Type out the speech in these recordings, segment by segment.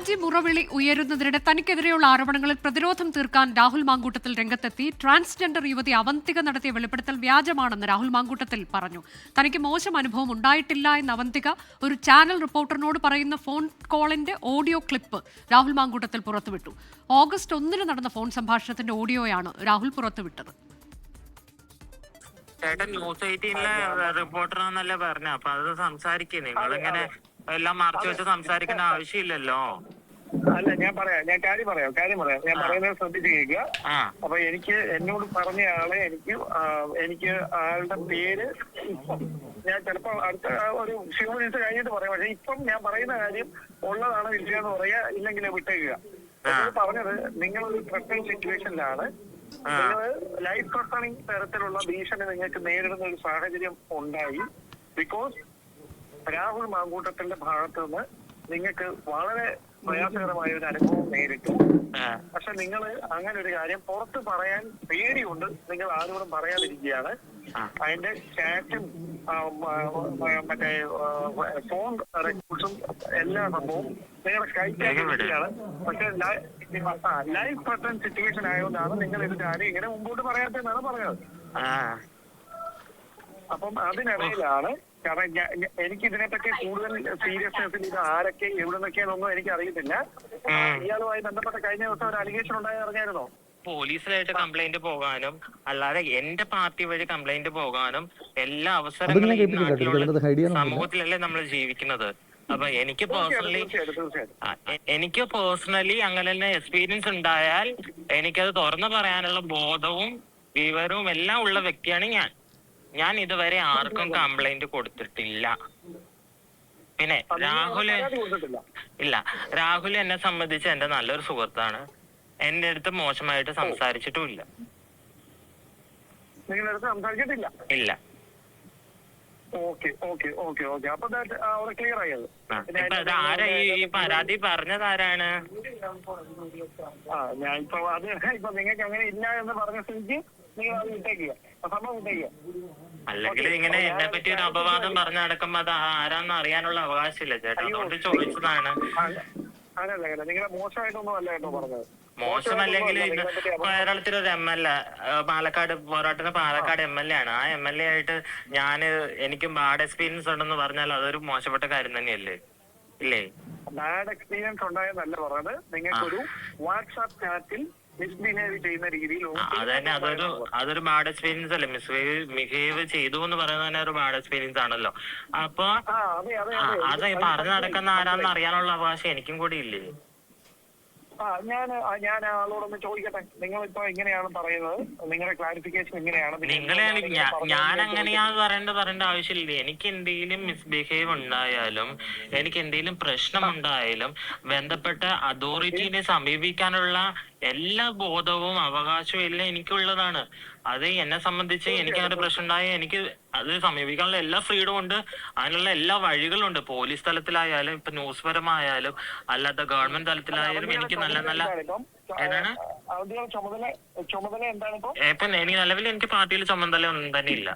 രാജി മുറവിളി ഉയരുന്നതിനിടെ തനിക്കെതിരെയുള്ള ആരോപണങ്ങളിൽ പ്രതിരോധം തീർക്കാൻ രാഹുൽ മാങ്കൂട്ടത്തിൽ രംഗത്തെത്തി. ട്രാൻസ്ജെൻഡർ യുവതി അവന്തിക നടത്തിയ വെളിപ്പെടുത്തൽ വ്യാജമാണെന്ന് രാഹുൽ മാങ്കൂട്ടത്തിൽ പറഞ്ഞു. തനിക്ക് മോശം അനുഭവം ഉണ്ടായിട്ടില്ല എന്ന് അവന്തിക ഒരു ചാനൽ റിപ്പോർട്ടറിനോട് പറയുന്ന ഫോൺ കോളിന്റെ ഓഡിയോ ക്ലിപ്പ് രാഹുൽ മാങ്കൂട്ടത്തിൽ പുറത്തുവിട്ടു. ഓഗസ്റ്റ് 1 നടന്ന ഫോൺ സംഭാഷണത്തിന്റെ ഓഡിയോയാണ് രാഹുൽ പുറത്തുവിട്ടത്. ചേട്ടൻ ന്യൂസ് 18 റിപ്പോർട്ടറാന്നല്ലേ പറഞ്ഞ, അപ്പൊ അത് സംസാരിക്കേ. നിങ്ങളിങ്ങനെ എല്ലാം മറച്ചു വെച്ച് സംസാരിക്കേണ്ട ആവശ്യമില്ലല്ലോ. അല്ല, ഞാൻ കാര്യം പറയാം. ഞാൻ പറയുന്നത് ശ്രദ്ധിച്ച് കേൾക്കുക. അപ്പൊ എന്നോട് പറഞ്ഞ ആളെ എനിക്ക് ആളുടെ പേര് ഞാൻ ചിലപ്പോ അടുത്ത ഒരു ഫ്യൂ മിനിറ്റ്സ് കഴിഞ്ഞിട്ട് പറയാം. പക്ഷെ ഇപ്പം ഞാൻ പറയുന്ന കാര്യം ഉള്ളതാണോ ഇല്ലയെന്ന് പറയാ, ഇല്ലെങ്കിൽ വിട്ടേക്കുക. പറഞ്ഞത് നിങ്ങളൊരു പ്രശ്നം സിറ്റുവേഷനിലാണ്, നിങ്ങൾ ലൈഫ് ത്രട്ടണിങ് തരത്തിലുള്ള ഭീഷണി നിങ്ങൾക്ക് നേരിടുന്ന ഒരു സാഹചര്യം ഉണ്ടായി. ബിക്കോസ് രാഹുൽ മാങ്കൂട്ടത്തിന്റെ ഭാഗത്തു നിന്ന് നിങ്ങൾക്ക് വളരെ പ്രയാസകരമായ ഒരു അനുഭവം നേരിട്ടു. പക്ഷെ നിങ്ങൾ അങ്ങനെ ഒരു കാര്യം പുറത്ത് പറയാൻ പേടിയുണ്ട്, നിങ്ങൾ ആരോടും പറയാതിരിക്കുകയാണ്. അതിന്റെ ചാറ്റും മറ്റേ ഫോൺ റെക്കോർഡ്സും എല്ലാ സംഭവവും നിങ്ങളുടെ കൈക്കാണ്. പക്ഷെ ലൈഫ് ത്രട്ടൺ സിറ്റുവേഷൻ ആയതുകൊണ്ടാണ് നിങ്ങൾ ഇത് കാര്യം ഇങ്ങനെ മുമ്പോട്ട് പറയാത്തതെന്നാണ് പറഞ്ഞത്. അപ്പം അതിനിടയിലാണ്, കാരണം എനിക്ക് ഇതിനെപ്പറ്റി കൂടുതൽ സീരിയസ്നെസ്സിൽ ഇത് ആരൊക്കെ എവിടെ നിന്നൊക്കെയാണെന്നൊന്നും എനിക്ക് അറിയത്തില്ല. ഇയാളുമായി ബന്ധപ്പെട്ട കഴിഞ്ഞ ദിവസം ഒരു അലിഗേഷൻ ഉണ്ടായി അറിഞ്ഞായിരുന്നോ? പോലീസിലായിട്ട് കംപ്ലൈന്റ് പോകാനും അല്ലാതെ എന്റെ പാർട്ടി വഴി കംപ്ലൈന്റ് പോകാനും എല്ലാ അവസരങ്ങളും സമൂഹത്തിലല്ലേ നമ്മൾ ജീവിക്കുന്നത്. അപ്പൊ എനിക്ക് പേഴ്സണലി അങ്ങനെ തന്നെ എക്സ്പീരിയൻസ് ഉണ്ടായാൽ എനിക്കത് തുറന്നു പറയാനുള്ള ബോധവും വിവരവും എല്ലാം ഉള്ള വ്യക്തിയാണ് ഞാൻ ഇതുവരെ ആർക്കും കംപ്ലൈന്റ് കൊടുത്തിട്ടില്ല. പിന്നെ രാഹുൽ എന്നെ സംബന്ധിച്ച് എന്റെ നല്ലൊരു സുഹൃത്താണ്. എന്റെ അടുത്ത് മോശമായിട്ട് സംസാരിച്ചിട്ടുമില്ല. ഇല്ല. ആരാ ഈ പരാതി പറഞ്ഞതാരാണ്? നിങ്ങൾക്ക് അങ്ങനെ ഇല്ല എന്ന് പറഞ്ഞ സ്ഥിതിക്ക് നിങ്ങൾ അത് വിട്ടേക്കുക, സംഭവം വിട്ടേക്കുക. അല്ലെങ്കിൽ ഇങ്ങനെ എന്നെ പറ്റി ഒരു അപവാദം പറഞ്ഞു നടക്കുമ്പോ അത് ആരാന്ന് അറിയാനുള്ള അവകാശമില്ല ചേട്ടാ, അതുകൊണ്ട് ചോദിച്ചതാണ്. അങ്ങനല്ല, നിങ്ങളെ മോശമായിട്ടൊന്നും അല്ല കേട്ടോ പറഞ്ഞത്. മോശമല്ലെങ്കിൽ കേരളത്തിലൊരു MLA പാലക്കാട് MLA ആണ്. ആ MLA ആയിട്ട് എനിക്കും ബാഡ് എക്സ്പീരിയൻസ് ഉണ്ടെന്ന് പറഞ്ഞാൽ അതൊരു മോശപ്പെട്ട കാര്യം തന്നെയല്ലേ? ഇല്ലേ? ബാഡ് എക്സ്പീരിയൻസ് ഉണ്ടായെന്നല്ല പറഞ്ഞത്, നിങ്ങൾക്കൊരു വാട്സാപ്പ് ചാറ്റിൽ മിസ്ബിഹേവ് ചെയ്യുന്ന രീതിയിൽ അതന്നെ അതൊരു ബാഡ് എക്സ്പീരിയൻസ് അല്ലേ? മിസ്ബിഹേവ് ചെയ്തു എന്ന് പറയുന്നത് തന്നെ ഒരു ബാഡ് എക്സ്പീരിയൻസ് ആണല്ലോ. അപ്പൊ അത് പറഞ്ഞു നടക്കുന്ന ആരാന്ന് അറിയാനുള്ള അവകാശം എനിക്കും കൂടി ഇല്ലേ? ഞാൻ ആളോടൊന്ന് ചോദിക്കട്ടെ, നിങ്ങളിപ്പോ എങ്ങനെയാണ് പറയുന്നത്? നിങ്ങളുടെ ക്ലാരിഫിക്കേഷൻ എങ്ങനെയാണ്? ഞാൻ അങ്ങനെയാന്ന് പറയേണ്ട ആവശ്യമില്ല. എനിക്ക് എന്തെങ്കിലും മിസ്ബിഹേവ് ഉണ്ടായാലും എനിക്ക് എന്തെങ്കിലും പ്രശ്നം ഉണ്ടായാലും ബന്ധപ്പെട്ട അതോറിറ്റീനെ സമീപിക്കാനുള്ള എല്ലാ ബോധവും അവകാശവും എല്ലാം എനിക്കുള്ളതാണ്. അത് എന്നെ സംബന്ധിച്ച് എനിക്ക് അങ്ങനെ പ്രശ്നം ഉണ്ടായാൽ എനിക്ക് അത് സമീപിക്കാനുള്ള എല്ലാ ഫ്രീഡവും ഉണ്ട്, അതിനുള്ള എല്ലാ വഴികളുണ്ട്. പോലീസ് തലത്തിലായാലും ഇപ്പൊ ന്യൂസ് പരമായാലും അല്ലാത്ത ഗവൺമെന്റ് തലത്തിലായാലും എനിക്ക് നല്ല ഏതാണ് ഇപ്പൊ എനിക്ക് നിലവിൽ എനിക്ക് പാർട്ടിയിൽ ചുമതല ഒന്നും തന്നെ ഇല്ല.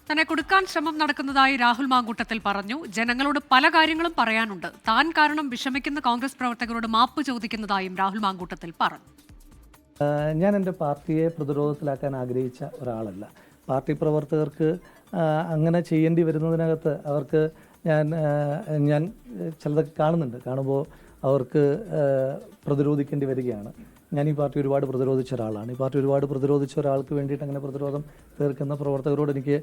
തന്നെ കൊടുക്കാൻ ശ്രമം നടക്കുന്നതായി രാഹുൽ മാങ്കൂട്ടത്തിൽ പറഞ്ഞു. ജനങ്ങളോട് പല കാര്യങ്ങളും പറയാനുണ്ട്. താൻ കാരണം വിഷമിക്കുന്ന കോൺഗ്രസ് പ്രവർത്തകരോട് മാപ്പ് ചോദിക്കുന്നതായും രാഹുൽ മാങ്കൂട്ടത്തിൽ പറഞ്ഞു. ഞാൻ എൻ്റെ പാർട്ടിയെ പ്രതിരോധത്തിലാക്കാൻ ആഗ്രഹിച്ച ഒരാളല്ല. പാർട്ടി പ്രവർത്തകർക്ക് അങ്ങനെ ചെയ്യേണ്ടി വരുന്നതിനകത്ത് അവർക്ക് ഞാൻ ചിലതൊക്കെ കാണുമ്പോൾ അവർക്ക് പ്രതിരോധിക്കേണ്ടി വരികയാണ്. ഞാൻ ഈ പാർട്ടി ഒരുപാട് പ്രതിരോധിച്ച ഒരാളാണ്. ഈ പാർട്ടി ഒരുപാട് പ്രതിരോധിച്ച ഒരാൾക്ക് വേണ്ടിയിട്ട് അങ്ങനെ പ്രതിരോധം തീർക്കുന്ന പ്രവർത്തകരോട് എനിക്ക്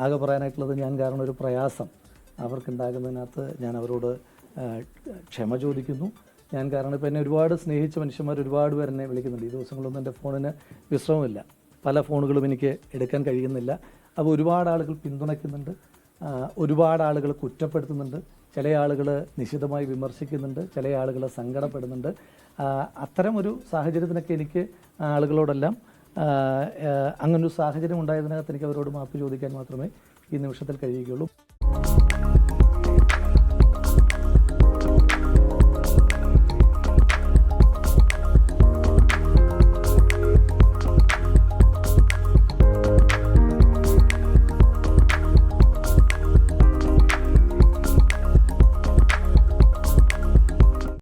ആകെ പറയാനായിട്ടുള്ളത്, ഞാൻ കാരണം ഒരു പ്രയാസം അവർക്കുണ്ടാകുന്നതിനകത്ത് ഞാൻ അവരോട് ക്ഷമ ചോദിക്കുന്നു. ഞാൻ കാരണം ഇപ്പോൾ എന്നെ ഒരുപാട് സ്നേഹിച്ച മനുഷ്യന്മാർ ഒരുപാട് പേർ എന്നെ വിളിക്കുന്നുണ്ട്. ഈ ദിവസങ്ങളൊന്നും എൻ്റെ ഫോണിന് വിശ്രമമില്ല, പല ഫോണുകളും എനിക്ക് എടുക്കാൻ കഴിയുന്നില്ല. അപ്പോൾ ഒരുപാട് ആളുകൾ പിന്തുണയ്ക്കുന്നുണ്ട്, ഒരുപാട് ആളുകൾ കുറ്റപ്പെടുത്തുന്നുണ്ട്, ചില ആളുകൾ നിശിതമായി വിമർശിക്കുന്നുണ്ട്, ചില ആളുകൾ സങ്കടപ്പെടുന്നുണ്ട്. അത്തരമൊരു സാഹചര്യത്തിനൊക്കെ എനിക്ക് ആളുകളോടെല്ലാം അങ്ങനൊരു സാഹചര്യം ഉണ്ടായതിനകത്ത് എനിക്ക് അവരോട് മാപ്പ് ചോദിക്കാൻ മാത്രമേ ഈ നിമിഷത്തിൽ കഴിയുകയുള്ളൂ.